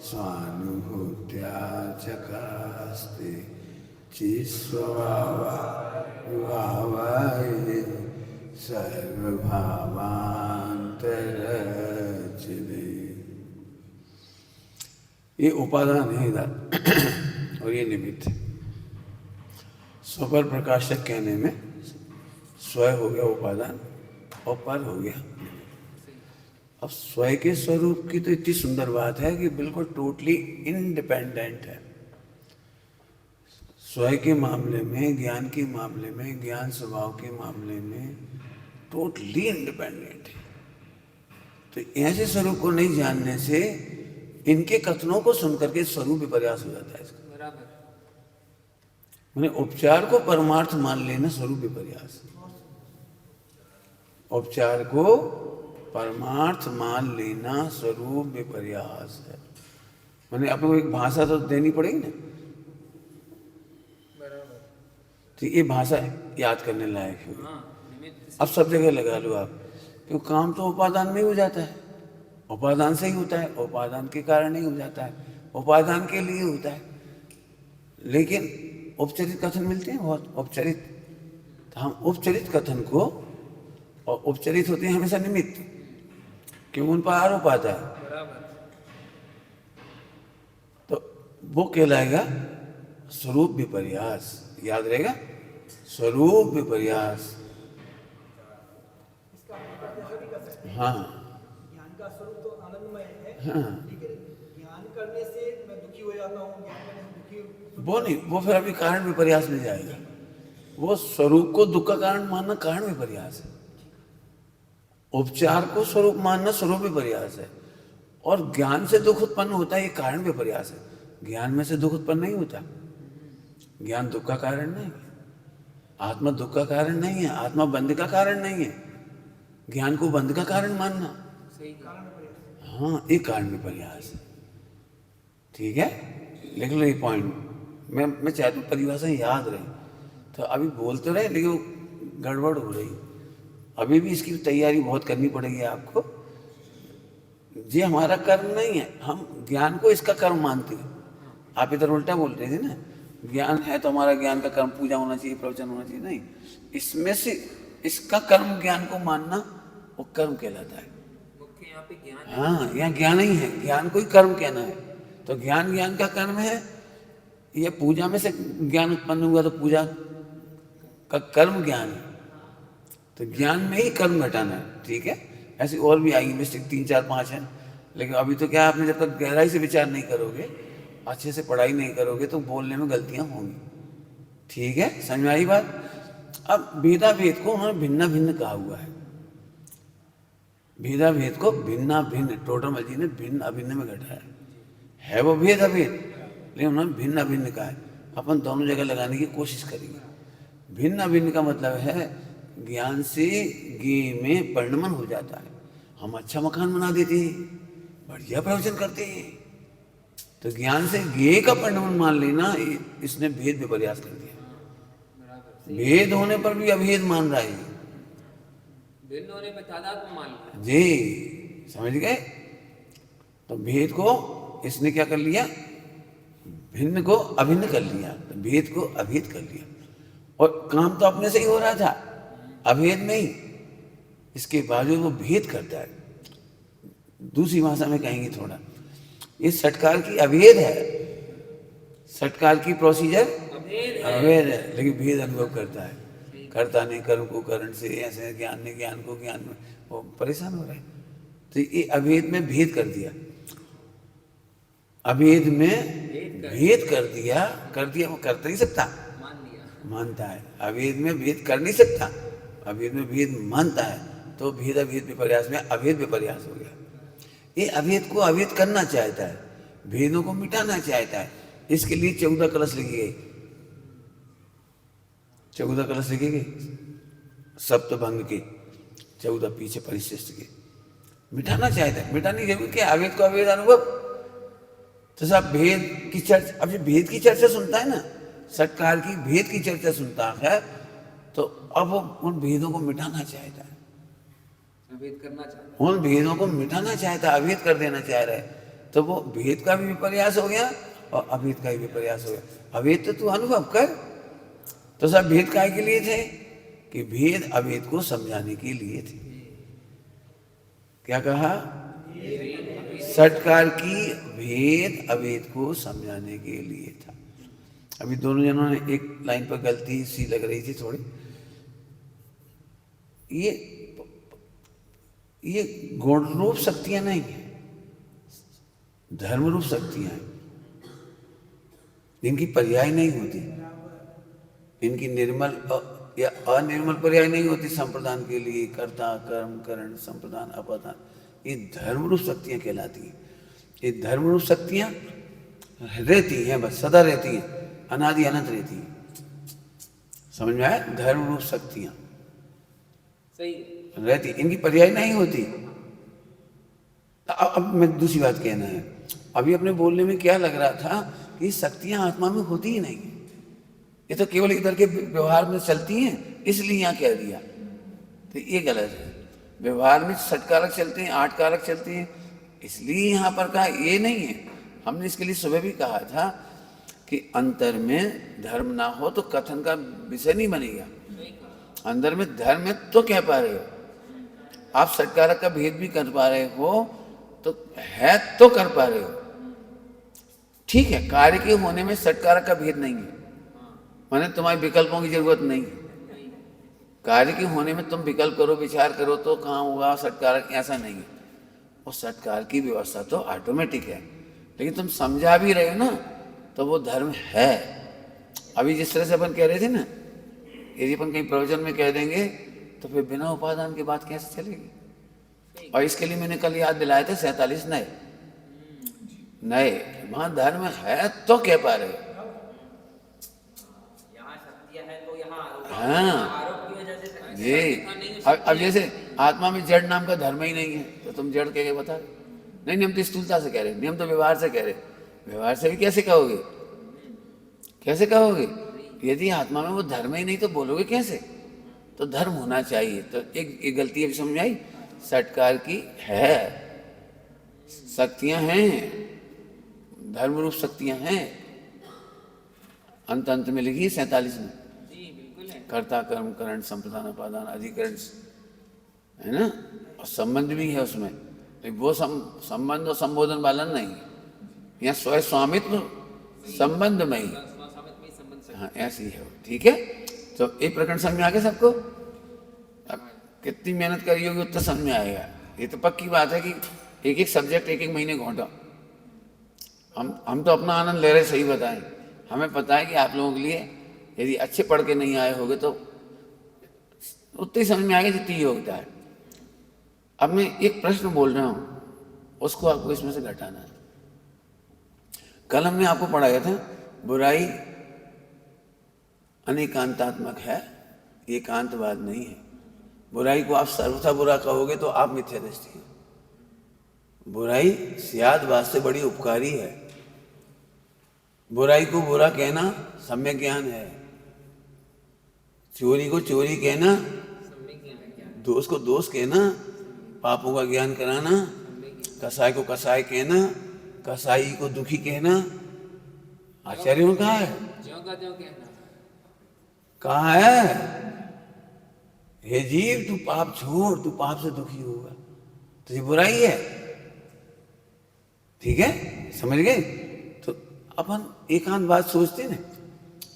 स्वानुभूत्या चकास्ते चिस्वभावाय सर्वभावांतरचिदे। ये उपादान है इधर और ये निमित्त। स्वपर प्रकाशक कहने में स्वय हो गया उपादान और पर हो गया। अब स्वय के स्वरूप की तो इतनी सुंदर बात है कि बिल्कुल टोटली इंडिपेंडेंट है। स्वय के मामले में, ज्ञान के मामले में, ज्ञान स्वभाव के मामले में टोटली इंडिपेंडेंट है। तो ऐसे स्वरूप को नहीं जानने से इनके कथनों को सुनकर के स्वरूप विपर्यास हो जाता है इसका। मैंने उपचार को परमार्थ मान लेना स्वरूप विपर्यास। उपचार को परमार्थ मान लेना स्वरूप विपर्यास है। मैंने आपको एक भाषा तो देनी पड़ेगी ना, तो ये भाषा याद करने लायक है। अब सब जगह लगा लो आप, क्यों काम तो उपादान में ही हो जाता है, उपादान से ही होता है, उपादान के कारण ही हो जाता है, उपादान के लिए होता है। लेकिन उपचरित कथन मिलते हैं बहुत उपचरित, तो हम उपचरित कथन को, और उपचरित होते हैं हमेशा निमित्त, क्यों उन पर आरोप आता है, तो वो कहलाएगा स्वरूप विपर्यास। याद रहेगा, स्वरूप विपर्यास। हाँ ज्ञान का स्वरूप तो आनंदमय है, हाँ, लेकिन ज्ञान करने से मैं दुखी हो जाता हूँ, ज्ञान करने से दुखी वो नहीं, वो फिर अभी कारण विपर्यास में जाएगा। वो स्वरूप को दुख का कारण मानना कारण विपर्यास है, उपचार को स्वरूप मानना स्वरूप विपर्यास है, और ज्ञान से दुख उत्पन्न होता है ये कारण विपर्यास है। ज्ञान में से दुख उत्पन्न नहीं होता, ज्ञान दुख का कारण नहीं है, आत्मा दुख का कारण नहीं है, आत्मा बंध का कारण नहीं है। ज्ञान को बंध का कारण मानना, हाँ, एक कारण विपर्यास है। ठीक है, लिख लो ये पॉइंट। मैं चाहता हूँ परिभाषा याद रहे, तो अभी बोलते रहे लेकिन वो गड़बड़ हो रही। अभी भी इसकी तैयारी बहुत करनी पड़ेगी आपको। ये हमारा कर्म नहीं है, हम ज्ञान को इसका कर्म मानते हैं। आप इधर उल्टा बोल रहे थे ना, ज्ञान है तो हमारा ज्ञान का कर्म पूजा होना चाहिए, प्रवचन होना चाहिए। नहीं, इसमें से इसका कर्म ज्ञान को मानना वो कर्म कहलाता है। यहाँ पे ज्ञान, हाँ, यहाँ ज्ञान ही है, ज्ञान को ही कर्म कहना है। तो ज्ञान ज्ञान का कर्म है। ये पूजा में से ज्ञान उत्पन्न हुआ तो पूजा का कर्म ज्ञान है, तो ज्ञान में ही कर्म घटाना है। ठीक है, ऐसी और भी आएगी मिस्टेक, 3 4 5 है। लेकिन अभी तो क्या, आपने जब तक गहराई से विचार नहीं करोगे, अच्छे से पढ़ाई नहीं करोगे, तो बोलने में गलतियां होंगी। ठीक है, समझ में आई बात। अब भेदा भेद को उन्होंने भिन्ना भिन्न कहा हुआ है। भेदा भेद को भिन्ना भिन्न, टोटल जी ने भिन्न अभिन्न में घटाया है। वो भेद अभेद, लेकिन उन्होंने भिन्न अभिन्न कहा है। अपन दोनों जगह लगाने की कोशिश करेंगे। भिन्न अभिन्न का मतलब है ज्ञान से ज्ञे में परिणमन हो जाता है। हम अच्छा मकान बना देते हैं, बढ़िया प्रवचन करते हैं, तो ज्ञान से ज्ञे का परिणमन मान लेना, इसने भेद विपर्यास कर दिया। भेद होने पर भी अभेद मान रहा है, भिन्न होने पर तादात्म्य मान लिया। जी समझ गए। तो भेद को इसने क्या कर लिया, भिन्न को अभिन्न कर लिया, तो भेद को अभेद कर लिया। और काम तो अपने से ही हो रहा था, अभेद नहीं, इसके बावजूद वो भेद करता है। दूसरी भाषा में कहेंगे थोड़ा, ये षटकार की अभेद है, षटकार की प्रोसीजर अभेद है, लेकिन भेद अनुभव करता है। करता नहीं कर्म को करण से, ऐसे ज्ञान ने ज्ञान को ज्ञान में, वो परेशान हो रहा है। तो ये अभेद में भेद कर दिया, अभेद में भेद कर दिया। वो कर नहीं सकता, मानता है। अभेद में भेद कर नहीं सकता, अभेद में भेद मानता है, तो भेद अभेद विपर्यास में अभेद विपर्यास हो गया। ये अभेद को अभेद करना चाहता है, भेदों को मिटाना चाहता है। इसके लिए 14 कलश लिखी गई, 14 कलश लिखी गई, सप्तभंग के 14 पीछे परिशिष्ट के। मिटाना चाहता है, मिटाने जरूर क्या, अभेद को अभेद अनुभव। तो सब भेद की चर्चा, अब भेद की चर्चा सुनता है ना, षटकार की भेद की चर्चा सुनता है, तो अब वो उन भेदों को मिटाना चाहता है। अभेद करना चाहता उन भेदों को मिटाना चाहता, अभेद कर देना चाह रहा है। तो वो भेद का भी विपर्यास हो गया और अभेद का भी विपर्यास हो गया। अभेद तो तू अनुभव कर। तो सब भेद काय के लिए थे? कि भेद अभेद को समझाने के लिए थे। क्या कहा? षटकार की भेद अभेद को समझाने के लिए था। अभी दोनों जनों ने एक लाइन पर गलती सी लग रही थी थोड़ी। ये गुण रूप शक्तियां नहीं है, धर्म रूप शक्तियां हैं। इनकी पर्याय नहीं होती, इनकी निर्मल या अनिर्मल पर्याय नहीं होती। संप्रदान के लिए कर्ता, कर्म, करण, संप्रदान, अपादान, ये धर्म रूप शक्तियां कहलाती हैं। ये धर्म रूप शक्तियां रहती हैं, बस सदा रहती हैं, अनादि अनंत रहती हैं। समझ में आया? धर्म रूप शक्तियां सही रहती, इनकी पर्याय नहीं होती। अब मैं दूसरी बात कहना है, अभी अपने बोलने में क्या लग रहा था कि शक्तियां आत्मा में होती ही नहीं, ये तो केवल इधर के व्यवहार में चलती हैं, इसलिए यहाँ कह दिया। तो ये गलत है। व्यवहार में 6 कारक चलते हैं, 8 कारक चलते हैं, इसलिए यहाँ पर कहा, ये नहीं है। हमने इसके लिए सुबह भी कहा था कि अंतर में धर्म ना हो तो कथन का विषय नहीं बनेगा। अंदर में धर्म है तो कह पा रहे हो आप, 6 कारक का भेद भी कर पा रहे हो तो है तो कर पा रहे हो। ठीक है, कार्य के होने में 6 कारक का भेद नहीं है, माने तुम्हारे विकल्पों की जरूरत नहीं है। कार्य के होने में तुम विकल्प करो, विचार करो तो कहाँ होगा 6 कारक, ऐसा नहीं है। और 6 कारक की व्यवस्था तो ऑटोमेटिक है, लेकिन तुम समझा भी रहे हो ना, तो वो धर्म है। अभी जिस तरह से अपन कह रहे थे ना, यदि अपन कहीं प्रवचन में कह देंगे तो फिर बिना उपादान की बात कैसे चलेगी? और इसके लिए मैंने कल याद दिलाए थे 47 नए वहां धर्म है तो कह पा रहे हो। हाँ जी। अब जैसे आत्मा में जड़ नाम का धर्म ही नहीं है, तो तुम जड़ कह के बता रहे? नहीं, नियम तो स्थूलता से कह रहे, नियम तो व्यवहार से कह रहे। व्यवहार से भी कैसे कहोगे? कैसे कहोगे? यदि आत्मा में वो धर्म ही नहीं तो बोलोगे कैसे? तो धर्म होना चाहिए। तो एक गलती अभी समझ आई, 6 कार की है, शक्तियां हैं, धर्म रूप शक्तियां हैं। अंत में लिखी 47 में, कर्ता, कर्म, करण, संप्रदान, अपादान, अधिकरण, है ना? और संबंध भी है उसमें, लेकिन वो संबंध और संबोधन वाला नहीं है। यहाँ स्वयं स्वामित्व संबंध में ही, हाँ ऐसी है। ठीक है, तो एक प्रकरण समझ में आ गया सबको? अब कितनी मेहनत करी होगी उतना समझ में आएगा। ये तो पक्की बात है कि एक सब्जेक्ट एक महीने घोंटा। हम तो अपना आनंद ले रहे, सही बताएं। हमें पता है कि आप लोगों के लिए यदि अच्छे पढ़ के नहीं आए होगे तो उतनी ही समझ में आएगा जितनी योग्यता है। अब मैं एक प्रश्न बोल रहा हूं, उसको आपको इसमें से घटाना है। कल हमने आपको पढ़ाया था बुराई अनेकांतात्मक है, एकांतवाद नहीं है। बुराई को आप सर्वथा बुरा कहोगे तो आप मिथ्या दृष्टि है। बुराई स्यादवाद से बड़ी उपकारी है। बुराई को बुरा कहना सम्यक ज्ञान है। चोरी को चोरी कहना, दोष को दोष कहना, पापों का ज्ञान कराना, कसाई को कसाई कहना, कसाई को दुखी कहना, आचार्यों में कहा है? कहा है? हे जीव तू पाप छोड़, तू पाप से दुखी होगा, तो ये बुराई है। ठीक है, समझ गए? तो अपन एकांत बात सोचते ना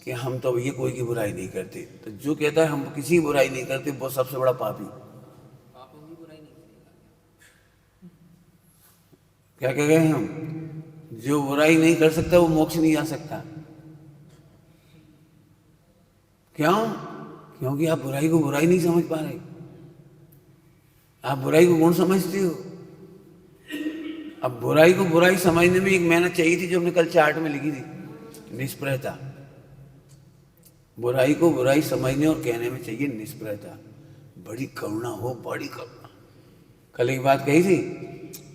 कि हम तो ये कोई की बुराई नहीं करते, तो जो कहता है हम किसी की बुराई नहीं करते वो सबसे बड़ा पापी। क्या कह गए हम? जो बुराई नहीं कर सकता वो मोक्ष नहीं जा सकता। क्यों? क्योंकि आप बुराई को बुराई नहीं समझ पा रहे, आप बुराई को गुण समझते हो। अब बुराई को बुराई समझने में एक मेहनत चाहिए थी, जो हमने कल चार्ट में लिखी थी, निष्प्रयता। बुराई को बुराई समझने और कहने में चाहिए निष्प्रयता, बड़ी करुणा हो, बड़ी करुणा। कल एक बात कही थी,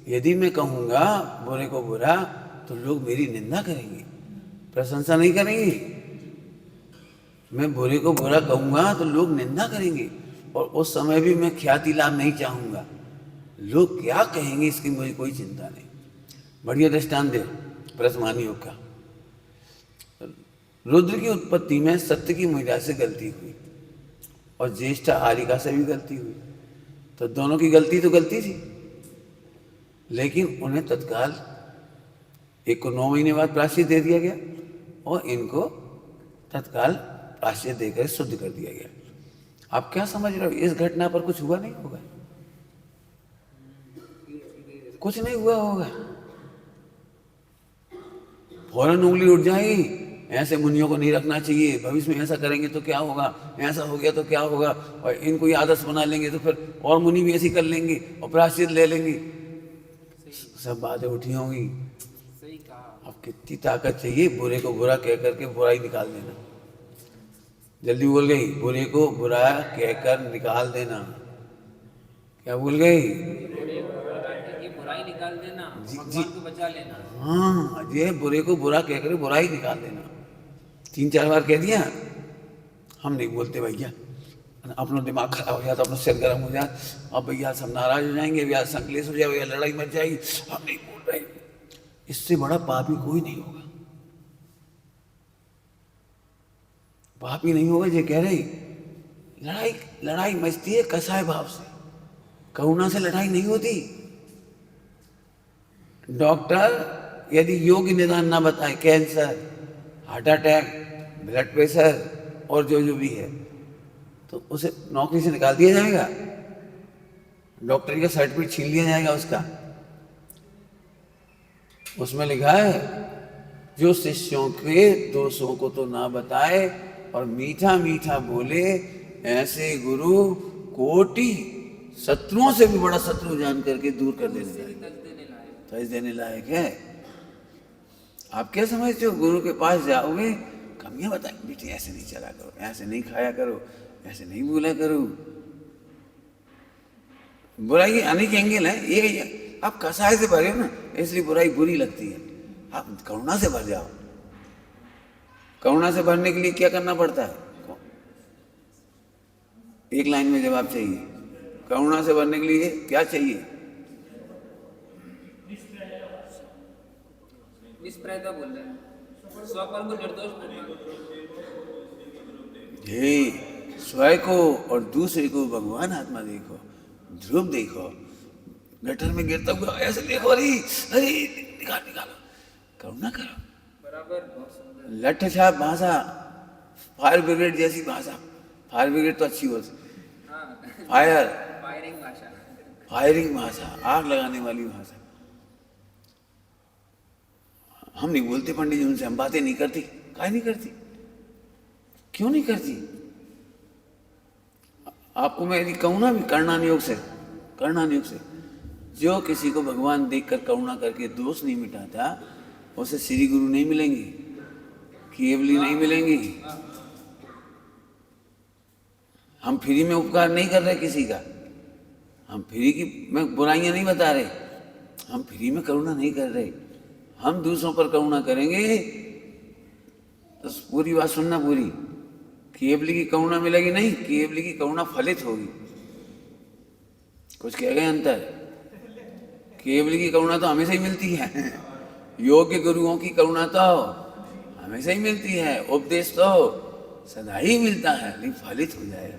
यदि मैं कहूँगा बुरे को बुरा तो लोग मेरी निंदा करेंगे, प्रशंसा नहीं करेंगे। मैं बुरे को बुरा कहूँगा तो लोग निंदा करेंगे, और उस समय भी मैं ख्याति लाभ नहीं चाहूँगा। लोग क्या कहेंगे इसकी मुझे कोई चिंता नहीं। बढ़िया दृष्टांत दे प्रसमान योग का। रुद्र की उत्पत्ति में सत्य की महिला से गलती हुई और ज्येष्ठा आरिका से भी गलती हुई, तो दोनों की गलती तो गलती थी, लेकिन उन्हें तत्काल एक को 9 महीने बाद प्रायश्चित दे दिया गया और इनको तत्काल प्रायश्चित देकर शुद्ध कर दिया गया। आप क्या समझ रहे हो, इस घटना पर कुछ हुआ नहीं होगा? कुछ नहीं हुआ होगा, फौरन उंगली उठ जाएगी, ऐसे मुनियों को नहीं रखना चाहिए, भविष्य में ऐसा करेंगे तो क्या होगा, ऐसा हो गया तो क्या होगा, और इनको ये आदर्श बना लेंगे तो फिर और मुनि भी ऐसी कर लेंगे और प्रायश्चित ले लेंगे। सब बातें उठी होंगी। सही कहा। अब कितनी ताकत चाहिए बुरे को बुरा कह करके बुराई निकाल देना। जल्दी बोल गई, बुरे को बुरा कहकर निकाल देना। क्या बोल गई? ये बुराई निकाल देना, भगवान को बचा लेना। हाँ, ये बुरे को बुरा कहकर बुराई निकाल देना 3-4 बार कह दिया। हम नहीं बोलते भैया, अपना दिमाग खराब हो जाता, अपना सिर गर्म हो जाता, अब भैया सब नाराज हो जाएंगे, भैया संकलेश हो जाएगा, लड़ाई मच जाएगी, हम नहीं बोल रहे। इससे बड़ा पापी कोई नहीं होगा। पापी नहीं होगा ये कह रही। लड़ाई मचती है कसाय भाव से, करुणा से लड़ाई नहीं होती। डॉक्टर यदि योग्य निदान ना बताए, cancer, heart attack, blood pressure और जो भी है, तो उसे नौकरी से निकाल दिया जाएगा, डॉक्टरी का सर्टिफिकेट छीन लिया जाएगा उसका। उसमें लिखा है जो शिष्यों के दोषों को तो ना बताए और मीठा मीठा बोले, ऐसे गुरु कोटि शत्रुओं से भी बड़ा शत्रु जान करके दूर कर देने लायक, तज देने लायक है। आप क्या समझते हो, गुरु के पास जाओगे, कमियां बताएं, बेटे ऐसे नहीं चला करो, ऐसे नहीं खाया करो, ऐसे नहीं बोला करो। बुराई के अनेक एंगल है, ये आप कसाय से भरे हो ना, इसलिए बुराई बुरी लगती है। आप करुणा से भर जाओ। करुणा से भरने के लिए क्या करना पड़ता है? एक लाइन में जवाब चाहिए। करुणा से भरने के लिए क्या चाहिए? निष्प्रयता बोल रहे हैं, स्वपर को निर्दोष बोलना। स्वयं को और दूसरे को भगवान आत्मा देखो, ध्रुव देखो, गटर में गिरता हुआ ऐसे देखो, अरे अरे निकालो, करुणा करो। बराबर। लठ छाप भाषा, फायर ब्रिगेड जैसी भाषा। फायर ब्रिगेड तो अच्छी होती, फायरिंग भाषा, आग लगाने वाली भाषा। हम नहीं बोलते पंडित जी उनसे, हम बातें नहीं करती। काहे नहीं करती? क्यों नहीं करती? आपको मैं यदि कहूँ ना भी करणान योग से, जो किसी को भगवान देखकर करुणा करके दोष नहीं मिटाता, उसे श्री गुरु नहीं मिलेंगे, केवली नहीं मिलेंगी। हम फ्री में उपकार नहीं कर रहे किसी का, हम फ्री की में बुराइयां नहीं बता रहे, हम फ्री में करुणा नहीं कर रहे। हम दूसरों पर करुणा करेंगे तो पूरी बात सुनना, पूरी केवली की करुणा मिलेगी नहीं, केवली की करुणा फलित होगी। कुछ कह गए अंतर? केवली की करुणा तो हमेशा ही मिलती है, योग्य गुरुओं की करुणा तो हमेशा ही मिलती है, उपदेश तो सदा ही मिलता है, लेकिन फलित हो जाएगा,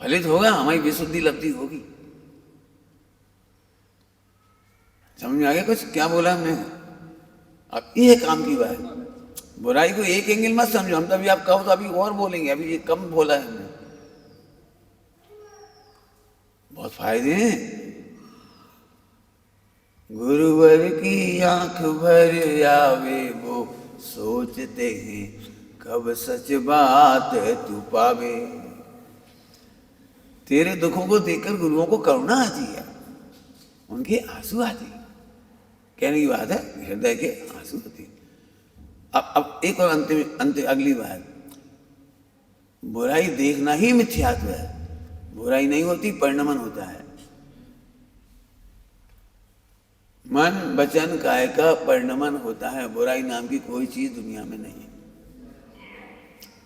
फलित होगा, हमारी विशुद्धि लब्धि होगी। समझ में आ गया कुछ क्या बोला हमने? अब ये काम की बात है, बुराई को एक एंगल मत समझो। हम तो अभी आप कहो तो अभी और बोलेंगे, अभी ये कम बोला है हमने, बहुत फायदे हैं। गुरुवर की आंख भर आवे वो सोचते हैं, कब सच बात तू पावे। तेरे दुखों को देखकर गुरुओं को करुणा आती है, उनके आंसू आते हैं। कहने की बात है, हृदय के आंसू होते हैं। अब एक और अंत अगली बात, बुराई देखना ही मिथ्यात्व है। बुराई नहीं होती, परिणमन होता है। मन वचन काय का परिणमन होता है। बुराई नाम की कोई चीज दुनिया में नहीं है।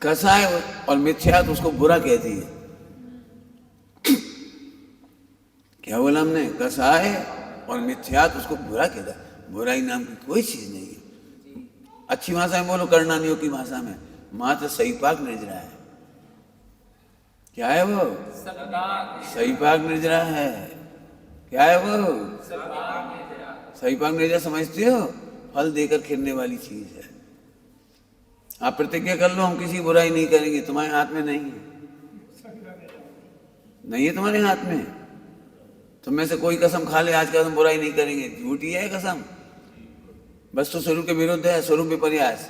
कसाय और मिथ्यात उसको बुरा कहती है। क्या बोला हमने? कसाय और मिथ्यात उसको बुरा कहता है। बुराई नाम की कोई चीज नहीं है। अच्छी भाषा में बोलो, करणानियों की भाषा में, मात्र सही पाक निर्जरा है। क्या है वो? सही पाक निर्जरा है। क्या है वो? सही पाक निर्जरा समझते हो? फल देकर खिलने वाली चीज है। आप प्रतिज्ञा कर लो, हम किसी बुराई नहीं करेंगे। तुम्हारे हाथ में नहीं है, नहीं है तुम्हारे हाथ में। तुम में से कोई कसम खा ले आज का हम बुराई नहीं करेंगे, झूठी है कसम। बस तो स्वरूप के विरुद्ध है, स्वरूप विपर्यास।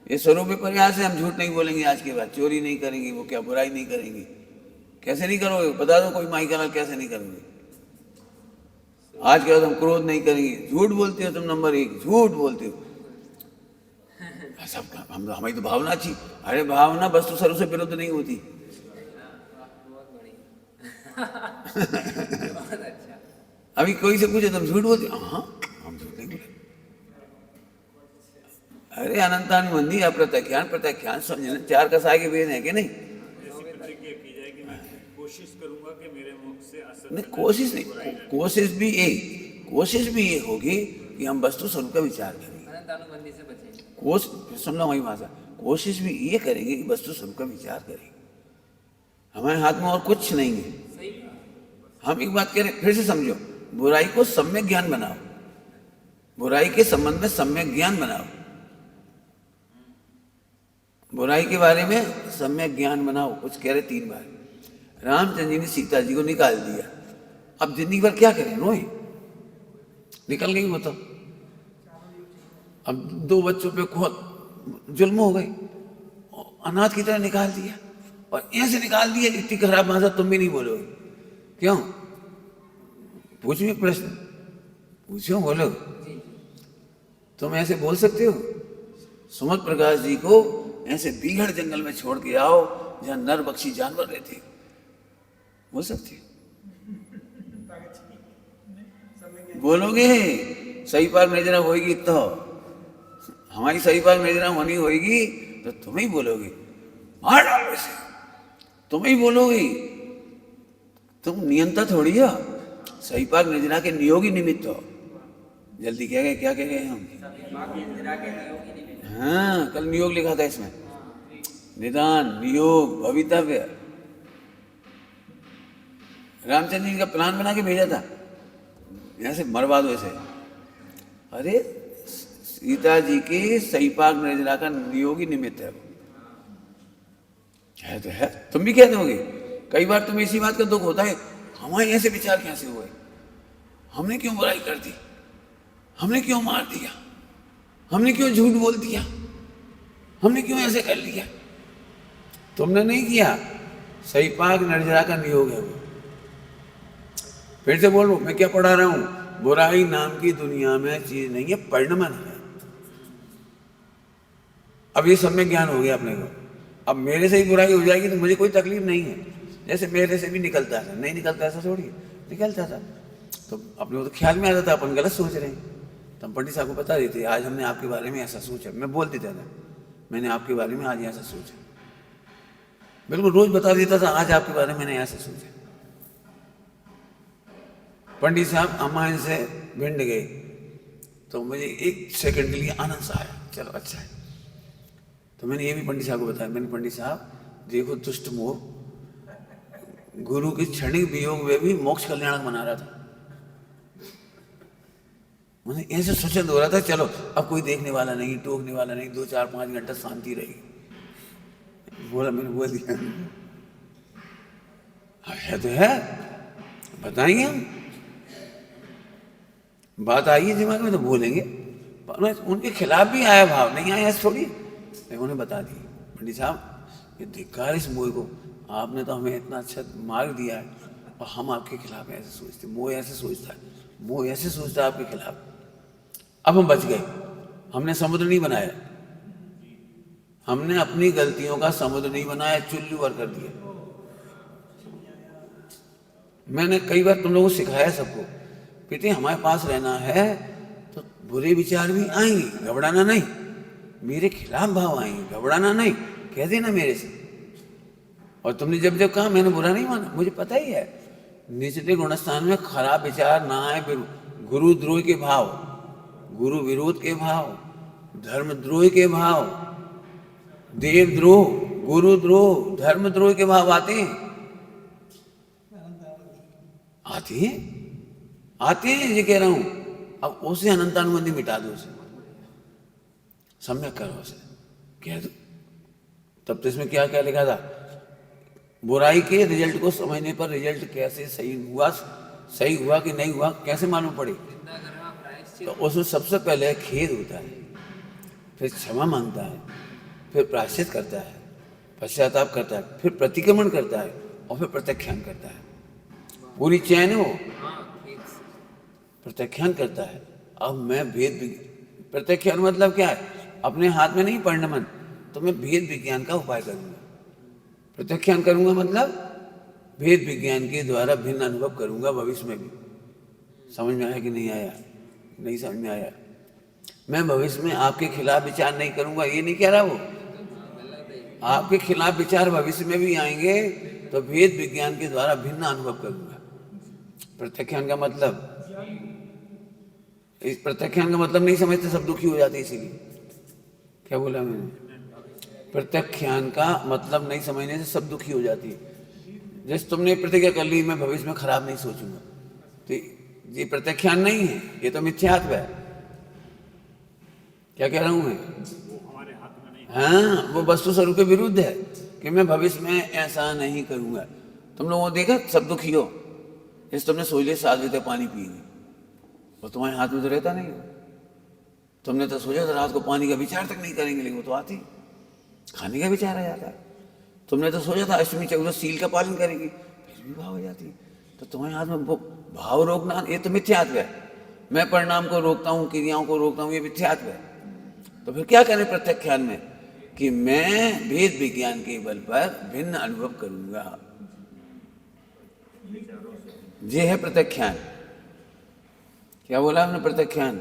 ये स्वरूप विपर्यास है। हम झूठ नहीं बोलेंगे आज के बाद, चोरी नहीं करेंगे, वो क्या बुराई नहीं करेंगे। कैसे नहीं करोगे? बता दो कोई माई कलर कैसे नहीं करोगे? आज के बाद हम क्रोध नहीं करेंगे। झूठ बोलते हो तुम, नंबर 1 झूठ बोलते हो। सब हम हमारी तो भावना अच्छी। अरे भावना वस्तु स्वरूप से विरुद्ध नहीं होती। अभी कोई से पूछे तुम झूठ बोलते हो? हाँ, हम झूठ नहीं बोले। अरे अनंतानुबंधी अप्रत्याख्यान प्रत्याख्यान समझना, 4 कसाय के वेद है कि नहीं? कोशिश करूंगा कि मेरे मुख से असर नहीं, कोशिश नहीं, कोशिश भी ये होगी कि हम वस्तु स्वरूप का विचार करें। अनंतानुबंधी से बचेंगे। सुन लो वही भाषा। कोशिश भी ये करेंगे कि वस्तु स्वरूप का विचार करें। हमारे हाथ में और कुछ नहीं है। हम एक बात करें, फिर से समझो, बुराई को सम्यक ज्ञान बनाओ। बुराई के संबंध में सम्यक ज्ञान बनाओ। बुराई के बारे में सम्यक ज्ञान बनाओ। कुछ कह रहे 3 बार। रामचंद्र जी ने सीता जी को निकाल दिया। अब जिंदगी भर क्या करें? रोए? निकल गई वो तो। अब 2 बच्चों पे बहुत जुल्म हो गई, अनाथ की तरह निकाल दिया। और ऐसे निकाल दिया, इतनी खराब भाषा तुम भी नहीं बोलोगे। क्यों? पूछिए प्रश्न, पूछो, बोलो। तुम ऐसे बोल सकते हो? सुमत प्रकाश जी को ऐसे बीहड़ जंगल में छोड़ के आओ जहां नर बख्शी जानवर रहते, बोल सकते हो? बोलोगे? सही पाक निर्जरा होगी तो हमारी सही पाक निर्जरा होनी होगी तो तुम ही बोलोगे, मार डालो इसे, तुम ही बोलोगे। तुम नियंता थोड़ी हो, सही पाक निर्जरा के नियोगी निमित्त हो। जल्दी कह गए, क्या कह गए हम? हाँ, कल नियोग लिखा था इसमें, निदान, नियोग, भवितव्य। रामचंद्र जी का प्लान बना के भेजा था, ऐसे मरवा दो इसे। अरे सीता जी के सही पाक निर्जरा का नियोगी निमित्त है वो। है तो है, तुम भी कह दोगे। कई बार तुम्हें इसी बात का दुख होता है, हमारे ऐसे विचार कैसे हुए, हमने क्यों बुराई कर दी, हमने क्यों मार दिया, हमने क्यों झूठ बोल दिया, हमने क्यों ऐसे कर लिया। तुमने नहीं किया, सही पाक निर्जरा का नियोग है वो। फिर से बोलो, मैं क्या पढ़ा रहा हूं? बुराई नाम की दुनिया में चीज नहीं है, परिणमन है। अब ये सम्यक ज्ञान हो गया अपने को। अब मेरे से ही बुराई हो जाएगी तो मुझे कोई तकलीफ नहीं है। जैसे मेरे से भी निकलता था, नहीं निकलता ऐसा थोड़ी, निकलता था तो अपने को तो ख्याल में आता था अपन गलत सोच रहे हैं। तो हम पंडित साहब को बता देते, आज हमने आपके बारे में ऐसा सोचा। मैं बोल देता था, मैंने आपके बारे में आज ऐसा सोचा। बिल्कुल रोज बता देता था, आज आपके बारे में मैंने ऐसा सोचा। पंडित साहब अम्मा से भिंड गए तो मुझे 1 सेकंड के लिए आनंद सा आया, चलो अच्छा है। तो मैंने ये भी पंडित साहब को बताया, मैंने पंडित साहब देखो, दुष्ट मोह गुरु के क्षणिक वियोग में भी मोक्ष कल्याणक बना रहा था। मैंने ऐसे सोचन हो रहा था, चलो अब कोई देखने वाला नहीं, टोकने वाला नहीं, 2, 4, 5 घंटा शांति रहेगी। बोला, मैंने बोल दिया, है तो है, बताएंगे हम। बात आई है दिमाग में तो बोलेंगे। उनके खिलाफ भी आया भाव, नहीं आया ऐसे थोड़ी, उन्हें बता दी, पंडित साहब ये धिक्कार इस मोह को, आपने तो हमें इतना अच्छा मार्ग दिया है और हम आपके खिलाफ ऐसे सोचते, मोह ऐसे सोचता है, मोह ऐसे सोचता है आपके खिलाफ। अब हम बच गए, हमने समुद्र नहीं बनाया, हमने अपनी गलतियों का समुद्र नहीं बनाया, चुल्लू भर कर दिया। मैंने कई बार तुम लोगों को सिखाया सबको, बेटे हमारे पास रहना है तो बुरे विचार भी आएंगे, घबराना नहीं। मेरे खिलाफ भाव आएंगे, घबराना नहीं। कह देना मेरे से। और तुमने जब जब कहा मैंने बुरा नहीं माना, मुझे पता ही है निचले गुणस्थान में खराब विचार ना आए, फिर गुरुद्रोह के भाव, गुरु विरोध के भाव, धर्मद्रोह के भाव, देवद्रोह, गुरुद्रोह, धर्मद्रोह के भाव आते हैं, आते हैं ये कह रहा हूं। अब उसे अनंतानुबंधी मिटा दो, उसे सम्यक करो, उसे कह दो। तब तो इसमें क्या क्या लिखा था, बुराई के रिजल्ट को समझने पर रिजल्ट कैसे सही हुआ कि नहीं हुआ कैसे मालूम पड़े। तो उसमें सबसे पहले खेद होता है, फिर क्षमा मांगता है, फिर प्रायश्चित करता है, पश्चाताप करता है, फिर प्रतिक्रमण करता है और फिर प्रत्याख्यान करता है। पूरी चैन है वो, प्रत्याख्यान करता है। अब मैं प्रत्याख्यान मतलब क्या है, अपने हाथ में नहीं परिणमन, तो मैं भेद विज्ञान का उपाय करूंगा। प्रत्याख्यान करूंगा मतलब भेद विज्ञान के द्वारा भिन्न अनुभव करूंगा भविष्य में भी। समझ में आया कि नहीं आया? नहीं समझ में आया? मैं भविष्य में आपके खिलाफ विचार नहीं करूंगा, ये नहीं कह रहा वो। आपके खिलाफ विचार भविष्य में भी आएंगे तो भेद विज्ञान के द्वारा भिन्न अनुभव करूंगा। प्रत्याख्यान का मतलब, इस प्रत्याख्यान का मतलब नहीं समझते, सब दुखी हो जाते। इसीलिए क्या बोला मैंने, प्रत्याख्यान का मतलब नहीं समझने से सब दुखी हो जाती है। जैसे तुमने प्रतिज्ञा कर ली मैं भविष्य में खराब नहीं सोचूंगा, तो ये प्रत्याख्यान नहीं है, ये तो मिथ्यात्व है। क्या कह रहा हूं मैं? हाँ, वो वस्तु स्वरूप के विरुद्ध है कि मैं भविष्य में ऐसा नहीं करूंगा। तुम लोगों ने देखा सब दुखी हो, जैसे तुमने सोच लिया 7 बजे पानी पिएंगे, वो तुम्हारे हाथ में तो रहता नहीं हो। तुमने तो सोचा था रात को पानी का विचार तक नहीं करेंगे, लेकिन वो तो आती, खाने का विचार आ जाता है। तुमने तो सोचा था अष्टमी चतुर्दशी सील का पालन करेंगे, फिर भी भाव हो जाती। तो तुम्हारे हाथ में भाव रोकना, ये तो मिथ्यात्व है। मैं परिणाम को रोकता हूँ, क्रियाओं को रोकता हूँ, ये मिथ्यात्व है। तो फिर क्या करें प्रत्याख्यान में कि मैं भेद विज्ञान के बल पर भिन्न अनुभव करूंगा, ये है प्रत्याख्यान। क्या बोला हमने? प्रत्याख्यान।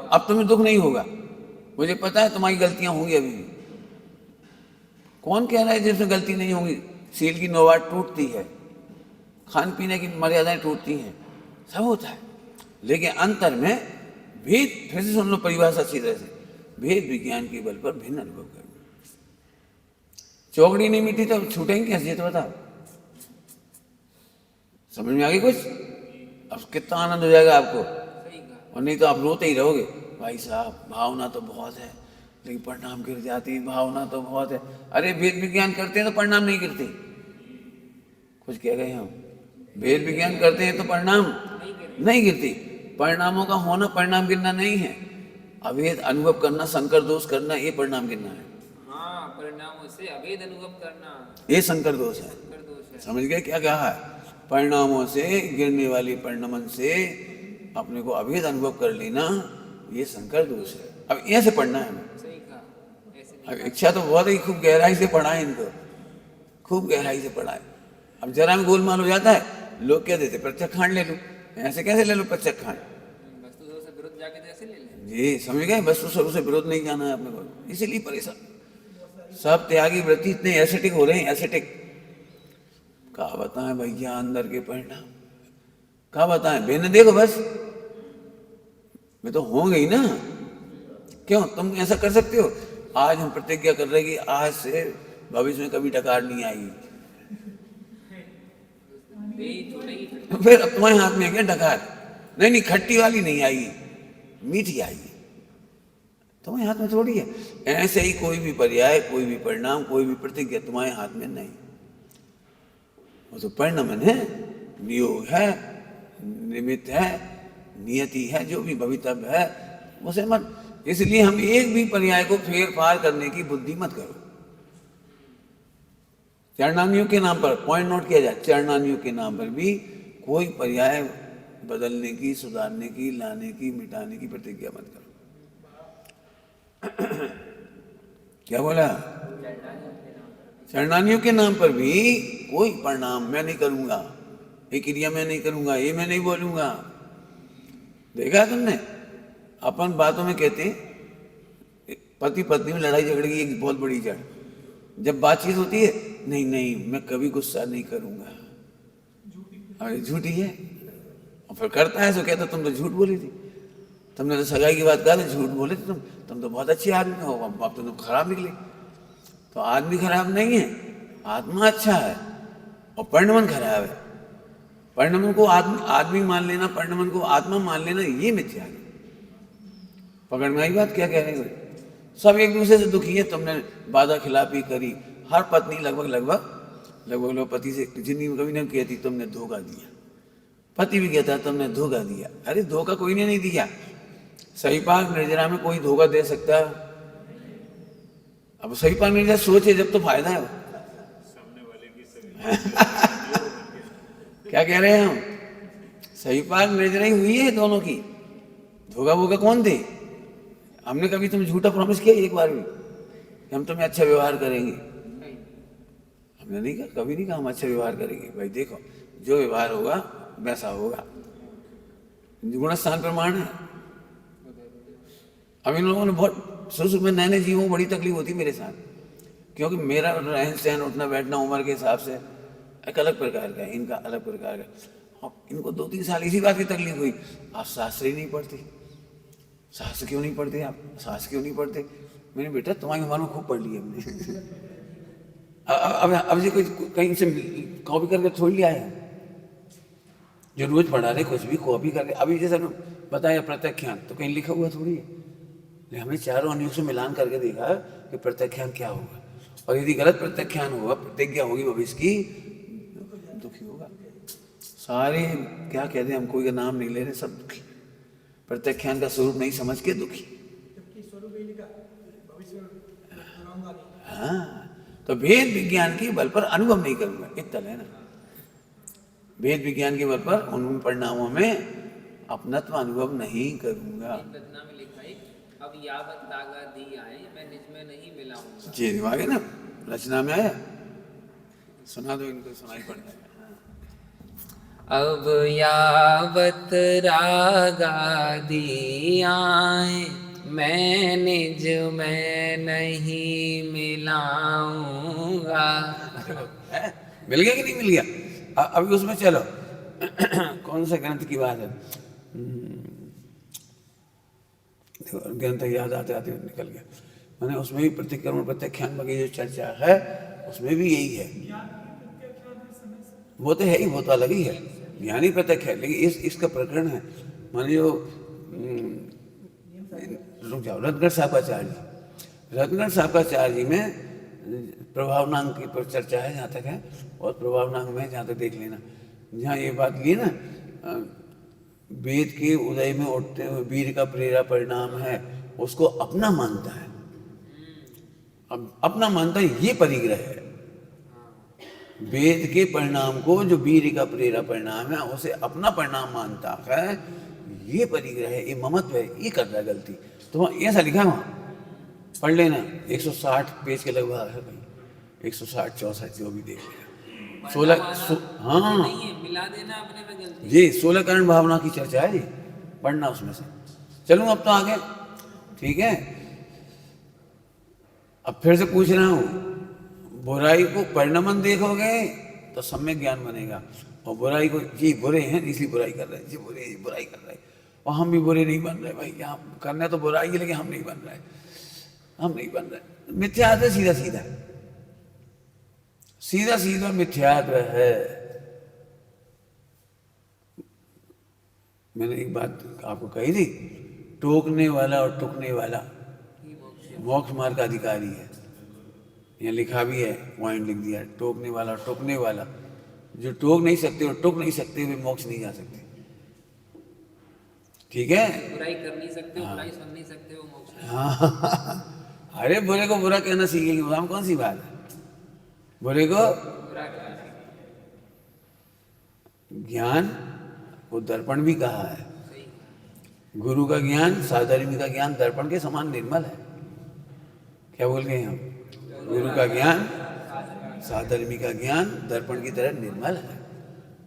अब तुम्हें दुख नहीं होगा, मुझे पता है तुम्हारी गलतियां होंगी अभी भी। कौन कह रहा है जिसमें गलती नहीं होगी? सील की नौवाट टूटती है, खान पीने की मर्यादाएं टूटती हैं, सब होता है, लेकिन अंतर में भेद, फिर से सुन लो परिभाषा अच्छी तरह से, भेद विज्ञान के बल पर भिन्न अनुभव करना। चौकड़ी नहीं मिटी तो छूटेंगे कैसे, तो बताओ। समझ में आ गई कुछ? अब कितना आनंद हो जाएगा आपको, और नहीं तो आप रोते ही रहोगे। भाई साहब भावना तो बहुत है लेकिन परिणाम गिर जाती है, भावना तो बहुत है। अरे भेद विज्ञान करते हैं तो परिणाम नहीं गिरते। कुछ कह गए हम, भेद विज्ञान करते हैं तो परिणाम नहीं गिरती। परिणामों का होना परिणाम गिरना नहीं है, अभेद अनुभव करना, संकर दोष करना, ये परिणाम गिरना है। हाँ, परिणामों से अभेद अनुभव करना, ये संकर दोष है। समझ गए क्या कहा है? परिणामों से गिरने वाली परिणमन से अपने को अभेद अनुभव कर लेना, ये संकर दोष है। अब ऐसे पढ़ना है हमें। सही कहा, ऐसे नहीं। अब इच्छा तो बहुत ही खूब गहराई से पढ़ाए इनको, खूब गहराई से पढ़ाए। अब जरा में गोलमाल हो जाता है, लोग क्या देते, प्रत्यक्षांड ले लो। ऐसे कैसे ले लो प्रत्यक्षांड? वस्तु से विरुद्ध जाके जैसे ले ले। जी समझ गए, वस्तु स्वरूप से विरोध नहीं जाना है अपने को, इसीलिए परेशान। सब त्यागी वृत्ति इतने एसेटिक हो रहे हैं, एसेटिक। क्या बताएं भैया अंदर के परिणाम, क्या बताएं? बेने देखो बस, मैं तो हो गई ना। क्यों तुम ऐसा कर सकते हो? आज हम प्रतिज्ञा कर रहे कि आज से भविष्य में कभी डकार नहीं आएगी। फिर अब तुम्हारे हाथ में है क्या डकार? नहीं नहीं, खट्टी वाली नहीं आएगी, मीठी आएगी। तुम्हारे हाथ में थोड़ी है। ऐसे ही कोई भी पर्याय, कोई भी परिणाम, कोई भी प्रतिज्ञा तुम्हारे हाथ में नहीं। वो तो परिणमन है, नियोग है, निमित्त है, नियति है, जो भी भवितव्य है उसे मत। इसलिए हम एक भी पर्याय को फेर फार करने की बुद्धि मत करो। चरणानियों के नाम पर, पॉइंट नोट किया जाए, चरणानियों के नाम पर भी कोई पर्याय बदलने की, सुधारने की, लाने की, मिटाने की प्रतिज्ञा मत करो। क्या बोला? चरणानियों के नाम पर भी कोई परिणाम मैं नहीं करूंगा, ये क्रिया मैं नहीं करूंगा, ये मैं नहीं बोलूंगा। देखा तुमने? अपन बातों में कहते हैं पति पत्नी में लड़ाई झगड़े की एक बहुत बड़ी जड़। जब बातचीत होती है, नहीं नहीं मैं कभी गुस्सा नहीं करूंगा, अरे झूठी है। और फिर करता है तो कहता तुम तो झूठ बोली थी, तुमने तो सगाई की बात कहा था, झूठ बोले थे तुम तो बहुत अच्छे आदमी हो, अब तो तुम खराब निकले। तो आदमी खराब नहीं है, आत्मा अच्छा है और परिणमन खराब है। परिणमन को आदमी मान लेना, परिणमन को आत्मा मान लेना, ये मिथ्या है। पकड़ में आई बात क्या कह रहे हो? सब एक दूसरे से दुखी है। तुमने वादा खिलाफी करी, हर पत्नी लगभग पति से जिंदगी में कभी नहीं कहती तुमने धोखा दिया, पति भी कहता तुमने धोखा दिया। अरे धोखा कोई ने नहीं दिया। सही पाक निर्जरा में कोई धोखा दे सकता? अब सही पाक निर्जरा सोचे जब तो फायदा है। सामने वाले की सभी क्या कह रहे हैं हम? सही पाक निर्जरा ही हुई है दोनों की, धोखा वोखा कौन दे? हमने कभी तुम झूठा प्रॉमिस किया एक बार भी कि हम तुम्हें अच्छा व्यवहार करेंगे? हमने नहीं कहा, कभी नहीं कहा हम अच्छा व्यवहार करेंगे। भाई देखो जो व्यवहार होगा वैसा होगा, गुणस्थान प्रमाण है। अब इन लोगों ने बहुत शुरू में नए जीवों को बड़ी तकलीफ होती मेरे साथ, क्योंकि मेरा रहन सहन उठना बैठना उम्र के हिसाब से एक अलग प्रकार का है, इनका अलग प्रकार का। अब इनको 2-3 साल इसी बात की तकलीफ हुई, आप शास्त्र ही नहीं पढ़ते। शास्त्र क्यों नहीं पढ़ते आप? शास्त्र क्यों नहीं पढ़ते? मैंने बेटा तुम्हारी उम्र में खूब पढ़ ली हमने। अब से कोई कहीं से कॉपी करके थोड़ी लिया है, जो रोज पढ़ा रहे कुछ भी कॉपी करके। अभी जैसे बताया प्रत्याख्यान, तो कहीं लिखा हुआ थोड़ी है, लेकिन हमने चारों अनुयोग से मिलान करके देखा कि प्रत्याख्यान क्या होगा, और यदि गलत प्रत्याख्यान होगा, प्रतिज्ञा होगी भविष्य की, दुखी होगा। सारे क्या कहते हैं, हम कोई का नाम नहीं ले रहे, सब दुखी। प्रत्याख्यान का स्वरूप नहीं समझ के दुखी। जबकि स्वरूप ही लिखा भविष्य बनाऊंगा नहीं। हाँ, तो भेद विज्ञान के बल पर अनुभव नहीं करूंगा, इतना है ना। भेद विज्ञान के बल पर उन परिणामों में अपनत्व अनुभव नहीं करूंगा। रचना में लिखा है, अब यावत दागा दी आए मैं निज में नहीं मिलाऊंगा। जी दिमाग है ना, रचना में आया, सुना दो इनको, सुनाई पड़ता है। अब यावत रागादि आए मैं निज में नहीं मिलाऊंगा। मिल गया कि नहीं मिल गया? अभी उसमें चलो कौन सा ग्रंथ की बात है? ग्रंथ याद आते आते निकल गया। मैंने उसमें भी प्रतिक्रमण प्रत्याख्यान की जो चर्चा है उसमें भी यही है। वो तो है ही, वो तो अलग ही है, ज्ञानी प्रत्याख्यान। लेकिन इसका प्रकरण है, मानिए जो रुक जाओ, रत्नगढ़ साहबाचार्य जी में प्रभावनांग की पर चर्चा है जहाँ तक है, और प्रभावनांग में जहाँ तक देख लेना, जहाँ ये बात की ना, वेद के उदय में उठते हुए वीर का प्रेरा परिणाम है, उसको अपना मानता है। अब अपना मानता है, ये परिग्रह है। वेद के परिणाम को जो वीर का प्रेरा परिणाम है उसे अपना परिणाम मानता है, ये परिग्रह है, ये ममत्व है, ये कर रहा है गलती। तो ऐसा लिखा है वहाँ, पढ़ लेना, 160 पेज के लगभग है भाई, 160-64 जो भी देख लेना। 16 हाँ मिला देना अपने में गलती। जी, 16 कारण भावना की चर्चा है जी, पढ़ना उसमें से। चलूँ अब तो आगे, ठीक है। अब फिर से पूछ रहा हूँ, बुराई को परिणमन देखोगे तो सम्यक ज्ञान बनेगा, और बुराई को जी बुरे हैं इसलिए बुराई कर रहे हैं, जी बुरे हैं बुराई कर रहे हैं, और हम भी बुरे नहीं बन रहे भाई, यहाँ करना तो बुराई है लेकिन हम नहीं बन रहे, हम नहीं बन रहे। मिथ्यात्व सीधा सीधा सीधा सीधा मिथ्यात्व है। मैंने एक बात आपको कही थी, टोकने वाला और टुकने वाला मोक्ष मार्ग का अधिकारी है। यहाँ लिखा भी है, पॉइंट लिख दिया, टोकने वाला और टुकने वाला। जो टोक नहीं सकते और टुक नहीं सकते वे मोक्ष नहीं जा सकते, ठीक है। बुराई कर नहीं सकते, बुराई सुन नहीं सकते, वो मोक्ष। हाँ अरे बुरे को बुरा कहना सीखेंगे, हम कौन सी बात है, बुरे को बुरा कहना। ज्ञान को दर्पण भी कहा है। गुरु का ज्ञान, साधर्मी का ज्ञान दर्पण के समान निर्मल है। क्या बोल गए हम? गुरु का ज्ञान, साधर्मी का ज्ञान दर्पण की तरह निर्मल है।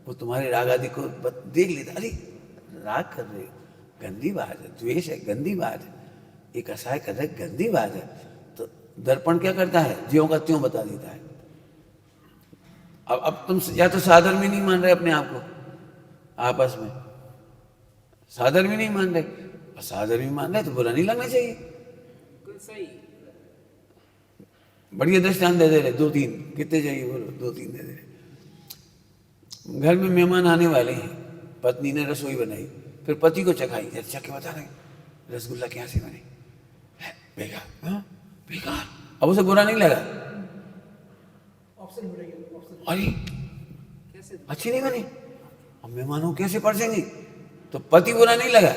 वो तुम्हारे राग आदि को देख लेता, अरे राग कर रहे हो, गंदी बात है, द्वेष है, गंदी बात है, ये कसाय कहता है गंदी बात है। तो दर्पण क्या करता है, ज्यों का त्यों बता देता है। अब तुम या तो साधर्मी नहीं मान रहे अपने आप को, आपस में साधर्मी नहीं मान रहे, और साधर्मी मान रहे तो बुरा नहीं लगना चाहिए। बिल्कुल सही। बढ़िया दृष्टांत दे दे रहे, 2-3 कितने चाहिए बोलो, 2-3 दे दे रहे। घर में मेहमान आने वाले हैं, पत्नी ने रसोई बनाई, फिर पति को चखाई, अच्छा क्या बता रहे रसगुल्ला क्या से बने, बेकार, हाँ बेकार। अब उसे बुरा नहीं लगा, ऑप्शन हो रही है, ऑप्शन। अरे कैसे? अच्छी नहीं बनी, अब मेहमानों को कैसे परसेंगी। तो पति बुरा नहीं लगा,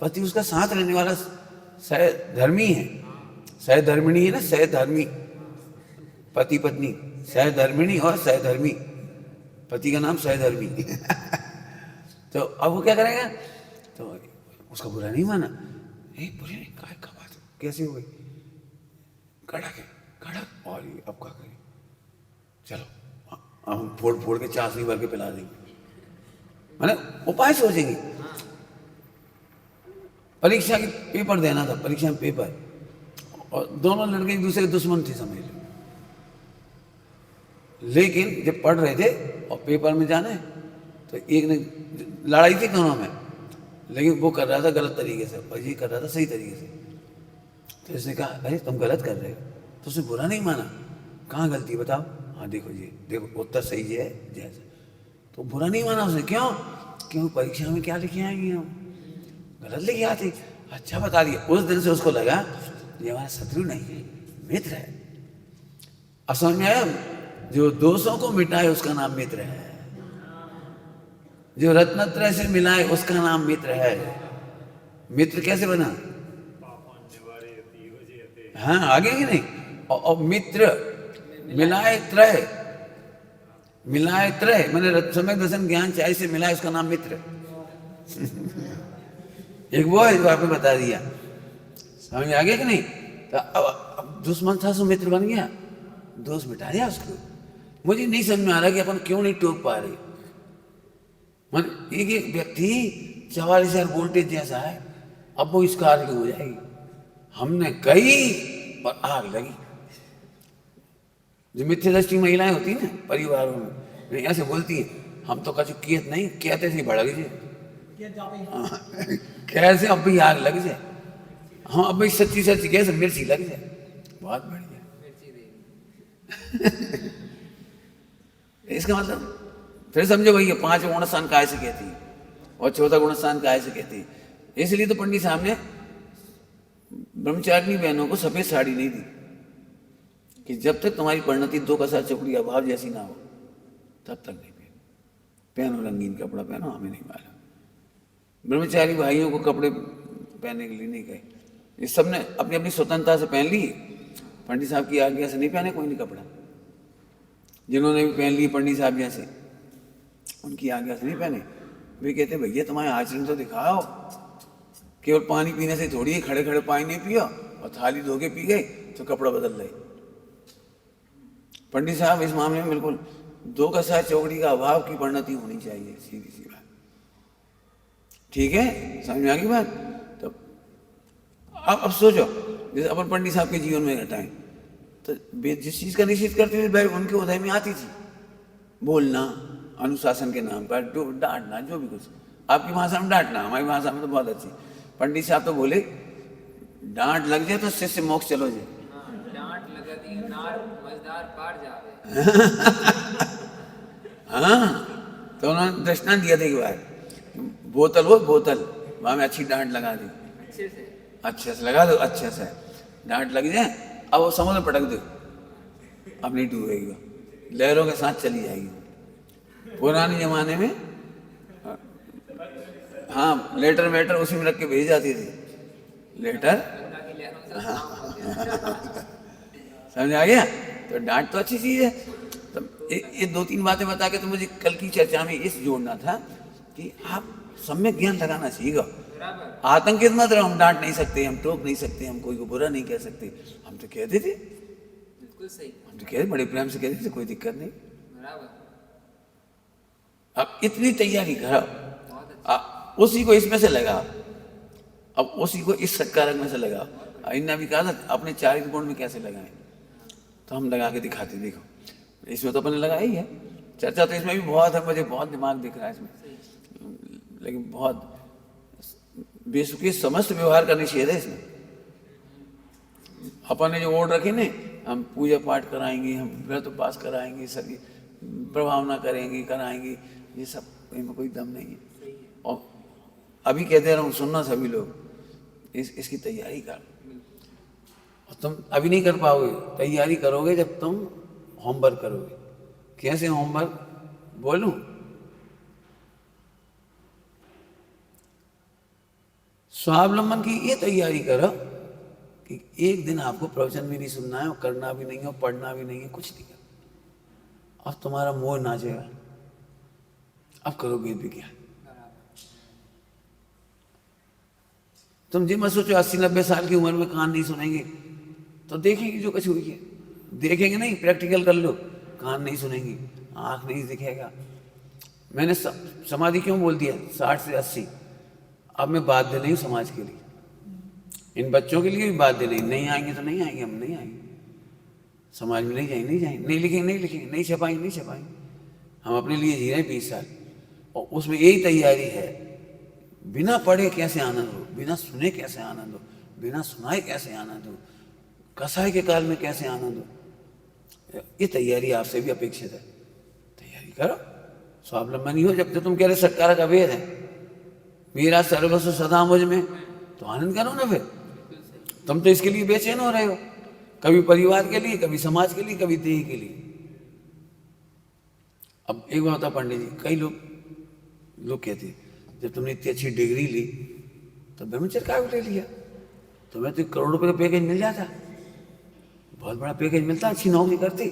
पति उसका साथ रहने वाला सहधर्मी है, सहधर्मिणी है ना, सहधर्मी, पति पत्नी सहधर्मिणी और सहधर्मी, पति का नाम सहधर्मी। तो अब वो क्या करेगा, तो उसका बुरा नहीं माना, बुरी नहीं काय का बात कैसी हो गई, कड़क है कड़क, और अब क्या करें, चलो हम फोड़ फोड़ के चाशनी भर के पिला देंगे, मैंने उपाय सोचेंगे। परीक्षा की पेपर देना था, परीक्षा में पेपर, और दोनों लड़के एक दूसरे के दुश्मन थे समझ लो, लेकिन जब पढ़ रहे थे और पेपर में जाना है, तो एक ने लड़ाई थी दोनों में, लेकिन वो कर रहा था गलत तरीके से और ये कर रहा था सही तरीके से। तो इसने कहा अरे तुम गलत कर रहे हो, तो उसने बुरा नहीं माना, कहाँ गलती बताओ, हाँ देखो जी देखो उत्तर सही है जैसे, तो बुरा नहीं माना उसने, क्यों परीक्षा में क्या लिखे आएंगे हम, गलत लिखे आते, अच्छा बता दिया। उस दिन से उसको लगा ये हमारा शत्रु नहीं है, मित्र है। अब समझ में आया, जो दोषों को मिटाए उसका नाम मित्र है, जो रत्नत्रय से मिलाए उसका नाम मित्र है। मित्र कैसे बना, हाँ आगे कि नहीं, और मित्र मिलाए त्रय, मिलाए त्रय मैंने सम्यक दर्शन ज्ञान चाय से मिलाए उसका नाम मित्र। एक वो है जो आपने बता दिया, समझ में आ गया कि नहीं। तो अब दुश्मन था सो मित्र बन गया, दोस्त मिटा दिया उसको। मुझे नहीं समझ में आ रहा कि अपन क्यों नहीं टोक पा रहे। मन एक व्यक्ति 44,000 वोल्टेज जैसा है, अब वो इस कार्य की हो जाएगी, हमने कही और आग लगी। जो मिथ्यादृष्टि महिलाएं होती हैं ना परिवारों में, ऐसे बोलती है हम तो कछु किए नहीं, कहते थे भड़क जाए, कैसे अब भी आग लग जाए, हाँ अब भी सच्ची सच्ची कैसे मिर्ची लग जाए, बहुत बढ़िया। इसका मतलब फिर समझो भैया 5 गुणस्थान काय से कहती है और 14 गुणस्थान काय से कहती है। इसलिए तो पंडित साहब ने ब्रह्मचारिणी बहनों को सफेद साड़ी नहीं दी कि जब तक तुम्हारी परिणति 2 कसा चौकड़ी अभाव जैसी ना हो तब तक नहीं पहनो, रंगीन कपड़ा पहनो, हमें नहीं मालूम। ब्रह्मचारी भाइयों को कपड़े पहनने के लिए नहीं कहे, इस सब ने अपनी अपनी स्वतंत्रता से पहन ली, पंडित साहब की आज्ञा से नहीं पहने कोई नहीं कपड़ा। जिन्होंने भी पहन ली पंडित साहब जैसे, उनकी आज्ञा से नहीं पहने। वे कहते भैया तुम्हारे आचरण तो दिखाओ, केवल पानी पीने से थोड़ी, खड़े खड़े पानी नहीं पिया और थाली धो के पी गए तो कपड़ा बदल रहे। पंडित साहब इस मामले में बिल्कुल 2 कसा चौकड़ी का अभाव की परिणति होनी चाहिए, सीधी सी बात। ठीक है, समझ में आ गई बात। तो अब सोचो, जैसे अपन पंडित साहब के जीवन में घटाएं तो जिस चीज का निषेध करते थे भाई उनके उदय में आती थी, बोलना अनुशासन के नाम पर, डांटना, जो भी कुछ। आपकी भाषा में डांटना, हमारी भाषा में तो बहुत अच्छी। पंडित साहब तो बोले डांट लग जाए तो शिष्य मोक्ष चलो जाए, डांट लगती नार मजदार पार जावे। हाँ, तो उन्होंने दृष्टांत दिया था एक बार, बोतल हो बोतल, वहां में अच्छी डांट लगा दी, अच्छे से लगा दो, अच्छे से डांट लग जाए, अब वो समुद्र में पटक दो, अब नहीं डूबेगी, लहरों के साथ चली जाएगी। पुराने जमाने में हाँ लेटर वेटर उसी में रख के भेज जाती थी, लेटर। समझ आ गया। तो डांट तो अच्छी चीज है। तो ये 2-3 बातें बता के तो मुझे कल की चर्चा में इस जोड़ना था कि आप सम्यक ज्ञान लगाना सीखो, आतंकित मत रहो। हम डांट नहीं सकते, हम टोक नहीं सकते, हम कोई को बुरा नहीं कह सकते। हम तो कहते थे, बिल्कुल सही, हम तो कहते बड़े प्रेम से कहते थे, कोई दिक्कत नहीं। अब इतनी तैयारी करो, उसी को इसमें से लगा, अब उसी को इस सत्कारक में से लगाओ। इन्होंने अभी कहा था अपने चारित्र गुण में कैसे लगाएं, तो हम लगा के दिखाते, देखो इसमें तो अपने लगाया ही है। चर्चा तो इसमें भी बहुत है, मुझे बहुत दिमाग दिख रहा है इसमें, लेकिन बहुत बेसुकी समस्त व्यवहार करनी चाहिए था इसमें। अपन ने जो ओढ़ रखे ने, हम पूजा पाठ कराएंगे, हम व्रत उपास कराएंगे, सभी प्रभावना करेंगे कराएंगे, ये सब इनमें कोई दम नहीं है। और अभी कह दे रहा हूँ, सुनना सभी लोग, इसकी तैयारी कर। और तुम अभी नहीं कर पाओगे, तैयारी करोगे जब तुम होमवर्क करोगे। कैसे होमवर्क बोलूं? स्वावलंबन की ये तैयारी करो कि एक दिन आपको प्रवचन भी नहीं सुनना है, और करना भी नहीं है, और पढ़ना भी नहीं है, कुछ नहीं करना। अब तुम्हारा मोह नाचेगा, अब करो वेद विज्ञान। तुम जी मत सोचो 80-90 साल की उम्र में कान नहीं सुनेंगे, तो देखेंगे जो कुछ हुई है, देखेंगे नहीं, प्रैक्टिकल कर लो। कान नहीं सुनेंगी, आंख नहीं दिखेगा। मैंने समाधि क्यों बोल दिया 60 से 80? अब मैं बाध्य नहीं हूँ समाज के लिए, इन बच्चों के लिए भी बाध्य नहीं आएंगे तो नहीं आएंगे, हम नहीं आएंगे समाज में, नहीं जाएंगे, नहीं लिखेंगे, नहीं छपाएंगे। हम अपने लिए जी रहे हैं 20 साल, और उसमें यही तैयारी है। बिना पढ़े कैसे आनंद हो, बिना सुने कैसे आनंद हो, बिना सुनाए कैसे आनंद हो, कसाई के काल में कैसे आनंद हो, ये तैयारी आपसे भी अपेक्षित है। तैयारी करो, स्वावलंबनी हो। जब तो तुम कह रहे सत्कार का वेद है, मेरा सर्वस्व सदा मुझ में, तो आनंद करो ना। फिर तुम तो इसके लिए बेचैन हो रहे हो, कभी परिवार के लिए, कभी समाज के लिए, कभी देह के लिए। अब एक बात बताओ पंडित जी, कई लोग कहते हैं जब तुमने इतनी अच्छी डिग्री ली तो ब्रह्मचर्य का ले लिया, तुम्हें तो करोड़ रुपए का पैकेज मिल जाता, बहुत बड़ा पैकेज मिलता, अच्छी नौकरी करती।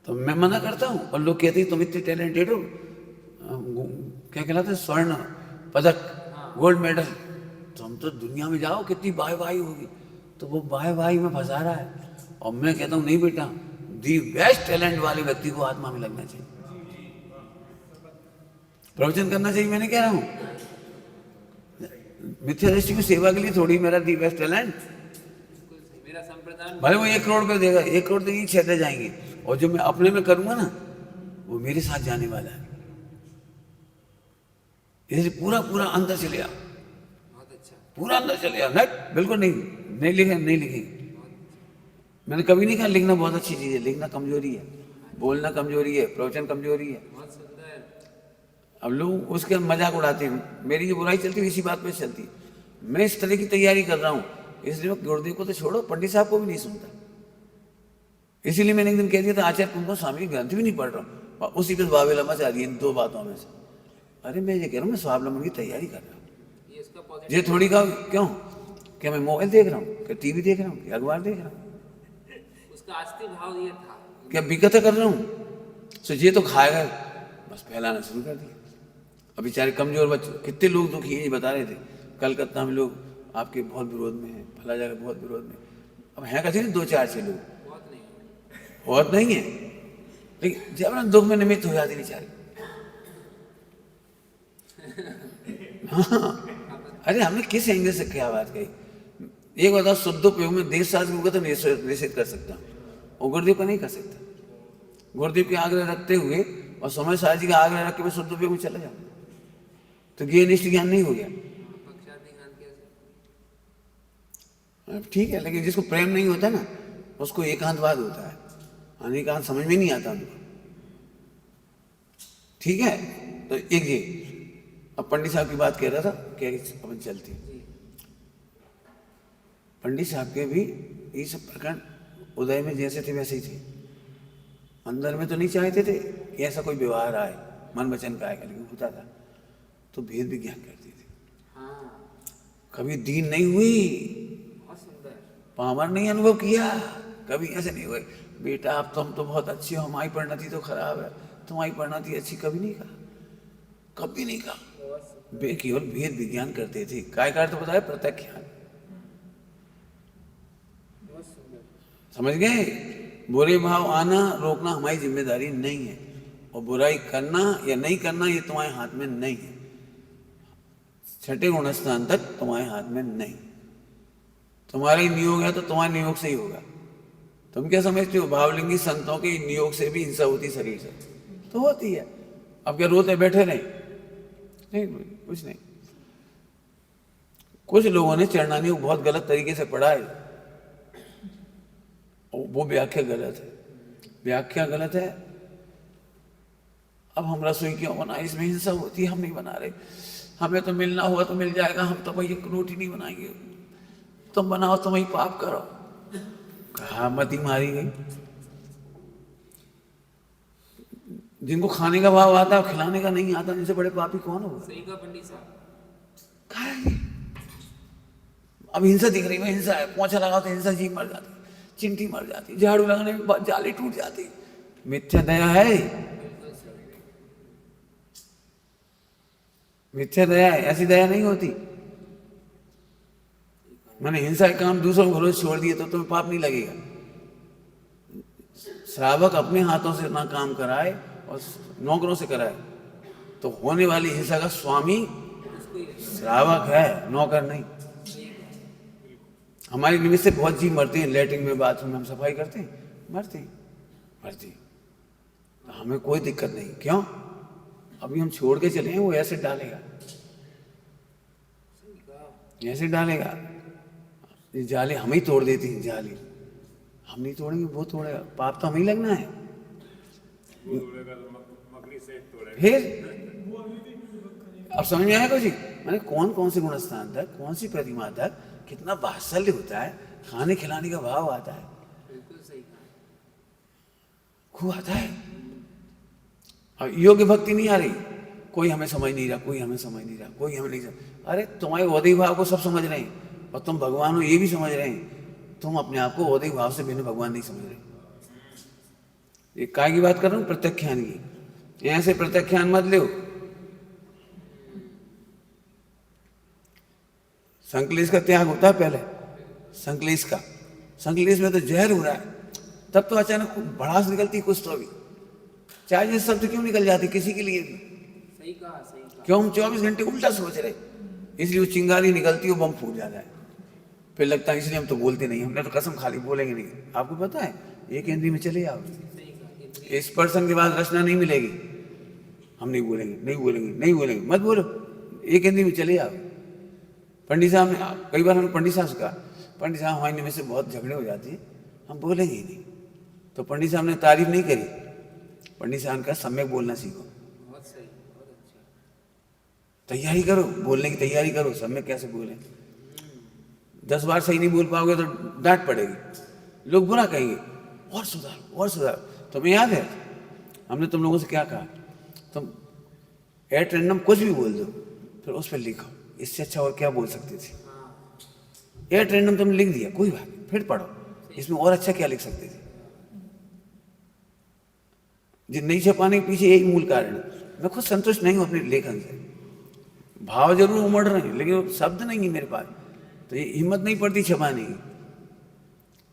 तो मैं मना करता हूँ, और लोग कहते हैं तुम इतने टैलेंटेड हो, क्या कहलाते हैं, स्वर्ण पदक, गोल्ड मेडल, तुम तो दुनिया में जाओ, कितनी वाहवाही होगी। तो वो वाहवाही में फंसा रहा है, और मैं कहता हूँ नहीं बेटा, दी बेस्ट टैलेंट वाले व्यक्ति को आत्मा में लगना चाहिए, प्रवचन करना चाहिए। मैंने कह रहा हूँ मिथ्या दृष्टि की सेवा के लिए थोड़ी मेरा दी बेस्ट टैलेंट, मेरा संप्रदान भले वो 1 करोड़ रुपये देगा, 1 करोड़ देंगे 6 दे जाएंगे, और जो मैं अपने में करूंगा ना वो मेरे साथ जाने वाला है। इसलिए पूरा अंदर चले आओ, बहुत अच्छा, पूरा अंदर चले आओ। नहीं, बिल्कुल नहीं लिखेंगे। मैंने कभी नहीं कहा लिखना बहुत अच्छी चीज़ है, लिखना कमजोरी है, बोलना कमजोरी है, प्रवचन कमजोरी है। बहुत सुंदर। अब लोग उसके मजाक उड़ाते हैं, मेरी जो बुराई चलती है इसी बात पे चलती है। मैं इस तरह की तैयारी कर रहा हूँ, इसलिए मैं गुरुदेव को तो छोड़ो, पंडित साहब को भी नहीं सुनता। इसीलिए मैंने एक दिन कह दिया था आचार्य तुमको स्वामी की ग्रंथ भी नहीं पढ़ रहा हूँ, और उसी पे बाबेला मचा दी इन 2 बातों में से। अरे मैं ये कह रहा हूँ मैं स्वावलंबन की तैयारी कर रहा हूँ, ये इसका पॉजिटिव, ये थोड़ी कहा क्यों, क्या मैं मोबाइल देख रहा हूँ, क्या टीवी देख रहा हूँ, क्या अखबार देख रहा हूँ, उसका आस्तिक भाव ये था। क्या बिकता कर रहा हूँ। सो ये तो खाएगा, बस फैलाना शुरू कर दिया। अब बेचारे कमजोर बच्चे, कितने लोग दुखी हैं, ये बता रहे थे कलकत्ता में लोग आपके बहुत विरोध में हैं, फला जगह बहुत विरोध में। अब हैं कैसे 2-4 लोग, बहुत नहीं है, लेकिन जब ना दुख में निमित्त हो जाते बेचारे। हाँ, अरे हमने किस एंगल से क्या बात कही। एक बताओ, शुद्ध उपयोग में देश शास्त्र को तो निषेध कर सकता हूँ, और गुरुदेव को नहीं कर सकता। गुरुदेव के आग्रह रखते हुए और समय साहब जी का आग्रह रख के मैं शुद्ध उपयोग में चला जाऊँ, तो ज्ञान निष्ठ ज्ञान नहीं हो गया। ठीक है, लेकिन जिसको प्रेम नहीं होता ना उसको एकांतवाद होता है, अनेकांत समझ में नहीं आता उनको। ठीक है, तो एक ये अब पंडित साहब की बात कह रहा था, क्या अपन चलती। पंडित साहब के भी ये सब प्रकरण उदय में जैसे थे वैसे ही थे, अंदर में तो नहीं चाहते थे कि ऐसा कोई व्यवहार आए, मन वचन का आएगा, लेकिन होता था तो भेद विज्ञान करते थे। कभी दीन नहीं हुई, पामर नहीं अनुभव किया, कभी ऐसे नहीं हुए बेटा अब तुम तो बहुत अच्छे हो, हमारी परिणति तो खराब है, तुम्हारी परिणति अच्छी, कभी नहीं कहा, कभी नहीं कहा। केवल भेद विज्ञान करते थे। काय का अर्थ बताया, प्रत्यक्ष ज्ञान। समझ गए, बुरे भाव आना रोकना हमारी जिम्मेदारी नहीं है, और बुराई करना या नहीं करना ये तुम्हारे हाथ में नहीं है। छठे गुण स्थान तक तुम्हारे हाथ में नहीं। तुम्हारा ही नियोग है तो तुम्हारे नियोग से ही होगा। तुम क्या समझते हो भावलिंगी संतों के नियोग से भी हिंसा होती शरीर से? तो होती है। अब क्या रोते बैठे नहीं, कुछ नहीं। कुछ लोगों ने चरणानियोग बहुत गलत तरीके से पढ़ा है, वो व्याख्या गलत है, व्याख्या गलत है। अब हम रसोई क्यों बना, इसमें हिंसा होती है, हम नहीं बना रहे। हमें तो मिलना हुआ तो मिल जाएगा, हम तो भाई रोटी नहीं बनाएंगे, तुम बनाओ, तुम ही पाप करो। कहा मती मारी गई। जिनको खाने का भाव आता है खिलाने का नहीं आता, इनसे बड़े पापी कौन होगा? सही कहा पंडित साहब। कहा है? अब हिंसा दिख रही है, हिंसा है, पोछा लगाओ तो हिंसा, जी मर जाती, चिंटी मर जाती, झाड़ू लगाने में जाली टूट जाती। मिथ्या दया है, मिथ्या दया है, ऐसी दया नहीं होती। मैंने हिंसा के काम दूसरों को भरोसे छोड़ दिए तो तुम्हें पाप नहीं लगेगा। श्रावक अपने हाथों से ना काम कराए और नौकरों से कराए तो होने वाली हिंसा का स्वामी श्रावक है, नौकर नहीं। हमारी निमित्त से बहुत जीव मरते हैं, लैट्रिन में बाथरूम में हम सफाई करते हैं, मरते तो हमें कोई दिक्कत नहीं। क्यों? अभी हम छोड़ के चले हैं, वो ऐसे डालेगा, ऐसे डालेगा। ये जाले हम ही तोड़ देती हैं, जाली हम नहीं तोड़ेंगे, वो तोड़ेगा। पाप तो हम ही लगना है। वो तोड़ेगा तो मकड़ी से तोड़ेगा। फिर अब समझ में आया कुछ? मैंने कौन कौन से गुण स्थान तक, कौन सी प्रतिमा तक कितना वात्सल्य होता है, खाने खिलाने का भाव आता है, बिल्कुल सही कहा। खूब आता है। अब योग्य भक्ति नहीं आ रही, कोई हमें समझ नहीं रहा, कोई हमें समझ नहीं रहा, कोई हमें नहीं समझ। अरे तुम्हारे औदिक भाव को सब समझ रहे हैं और तुम भगवान हो ये भी समझ रहे हैं, तुम अपने आप को औदिक भाव से बिना भगवान नहीं समझ रहे। ये काय की बात कर रहा हूँ? प्रत्यक्षान की। ऐसे प्रत्यक्षान मत लो। संकलेश का त्याग होता है पहले, संकलेश का, संकलेश में तो जहर हो रहा है, तब तो अचानक भड़ास निकलती कुछ तो भी, चाहे ये शब्द क्यों निकल जाती किसी के लिए भी। सही कहा, सही कहा। क्यों? हम 24 घंटे उल्टा सोच रहे, इसलिए वो चिंगारी निकलती है, वो बम फूट जाता है, फिर लगता है इसलिए हम तो बोलते नहीं, हमने तो कसम खाली बोलेंगे नहीं। आपको पता है एक इंद्री में चले आओ, इस पर्सन के बाद रचना नहीं मिलेगी, हम नहीं बोलेंगे, नहीं बोलेंगे, नहीं बोलेंगे, मत बोलो, एक इंद्री में चले आओ। पंडित साहब ने, कई बार हमने पंडित साहब से कहा, पंडित साहब हमारे में से बहुत झगड़े हो जाते हैं, हम बोलेंगे ही नहीं। तो पंडित साहब ने तारीफ नहीं करी, पंडित साहब ने कहा सम्यक बोलना सीखो, बहुत सही, बहुत अच्छा। तैयारी करो, बोलने की तैयारी करो, सम्यक कैसे बोलें। 10 बार सही नहीं बोल पाओगे तो डांट पड़ेगी, लोग बुरा कहेंगे, और सुधारो और सुधारो। तुम्हें याद है हमने तुम लोगों से क्या कहा? तुम एट रैंडम कुछ भी बोल दो, फिर उस पर लिखो, इससे अच्छा और क्या बोल सकते थे। एट रैंडम तुमने लिख दिया, कोई बात नहीं, फिर पढ़ो, इसमें और अच्छा क्या लिख सकते थे। जो नहीं छपाने के पीछे यही मूल कारण है। मैं खुद संतुष्ट नहीं हूं अपने लेखन से, भाव जरूर उमड़ रहे हैं लेकिन शब्द नहीं है मेरे पास, तो ये हिम्मत नहीं पड़ती छपाने की।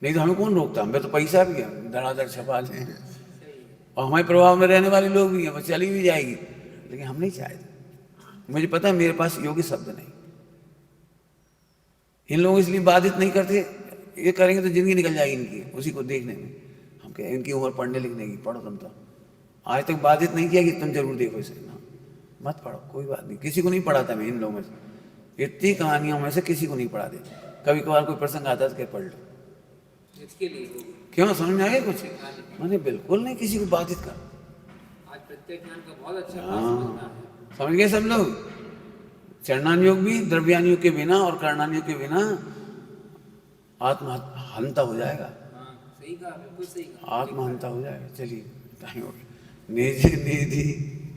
नहीं तो हमें कौन रोकता, हमें तो पैसा भी है, धड़ाधड़ छपा लें, और हमारे प्रभाव में रहने वाले लोग भी हैं, बस चली भी जाएगी, लेकिन हम नहीं चाहते। मुझे पता है मेरे पास योग्य शब्द नहीं। इन लोग इसलिए बाधित नहीं करते, ये करेंगे तो जिंदगी निकल जाएगी इनकी उसी को देखने में। हम कह इनकी उम्र पढ़ने लिखने की, पढ़ो तुम तो। आज तक बाधित नहीं किया कि तुम जरूर देखो इसे, ना मत पढ़ो, कोई बात नहीं। किसी को नहीं पढ़ाता मैं इन लोगों में से, इतनी कहानियों में से किसी को नहीं पढ़ा देता। कभी कभार कोई प्रसंग आता है तो क्या पढ़ लो, इसके लिए क्यों? समझ में आया कुछ? मैंने बिल्कुल नहीं किसी को बाधित कर। आज प्रत्येक ज्ञान का बहुत अच्छा हाँ, समझ गए सब लोग। चरणानुयोग भी द्रव्यानुयोग के बिना और करणानुयोग के बिना आत्महंता हो जाएगा। हाँ, सही कहा, बिल्कुल सही कहा। आत्महंता हो जाएगा। चलिए, निधि निधि